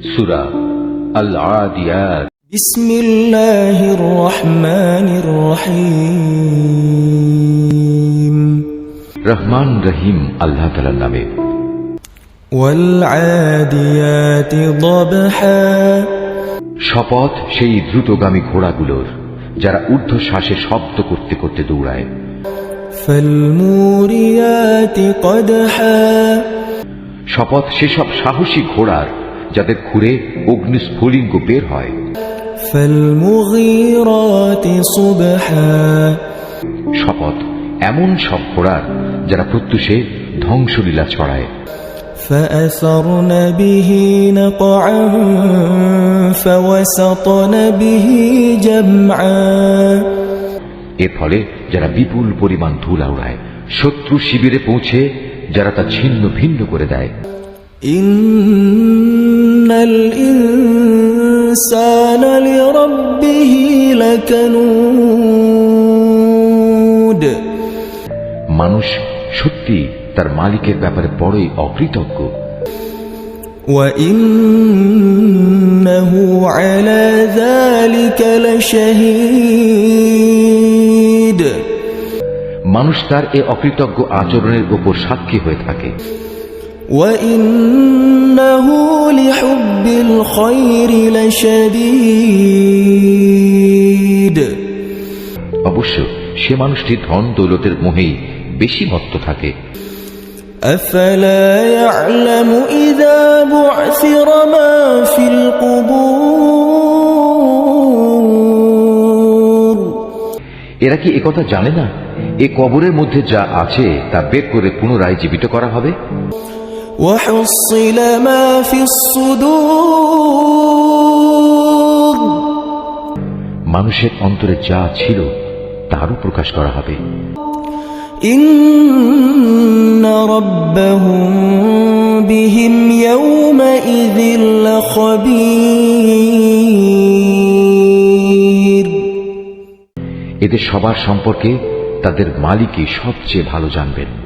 সূরা আল আদিয়াত। বিসমিল্লাহির রহমানির রহিম। রহমান রহিম আল্লাহ তাআলার নামে। ওয়াল আদিয়াতি দবহা। শপথ সেই দ্রুতগামী ঘোড়াগুলোর যারা ঊর্ধ্বশ্বাসে শব্দ করতে করতে দৌড়ায়। ফালমুরিয়াতি কদহা। শপথ সেসব সাহসী ঘোড়ার যাদের খুরে অগ্নিস্ফুলিঙ্গ বের হয়। ফালমুগীরাতি সুবহা। শপথ এমন সব ঘোড়ার যারা প্রত্যুষে ধ্বংসলীলা ছড়ায়। فأثرن به نقعا فوسطن به جمعا। এর ফলে যারা বিপুল পরিমাণ ধুলা উড়ায়, শত্রু শিবিরে পৌঁছে যারা তা ছিন্ন ভিন্ন করে দেয়। ইন্নাল ইনসানা লিরাব্বিহি লাকানুদ। মানুষ সত্যি তার মালিকের ব্যাপারে বড়ই অকৃতজ্ঞ। وَإِنَّهُ عَلَى ذَلِكَ لَشَهِيدٌ। মানুষ তার এ অকৃতজ্ঞ আচরণের উপর সাক্ষী হয়ে থাকে। وَإِنَّهُ لِحُبِّ الْخَيْرِ لَشَدِيدٌ। অবশ্য সে মানুষটি ধন দৌলতের মোহেই বেশি মত্ত থাকে। أفلا يعلم إذا بعثر ما في القبور। এরা কি একথা জানে না এ কবরের মধ্যে যা আছে তা বের করে পুনরায় জীবিত করা হবে। وحصل ما في الصدور। মানুষের অন্তরে যা ছিল তারও প্রকাশ করা হবে। إن ربهم بهم يومئذ لخبير। এদের সবার সম্পর্কে তাদের মালিকই সবচেয়ে ভালো জানবেন।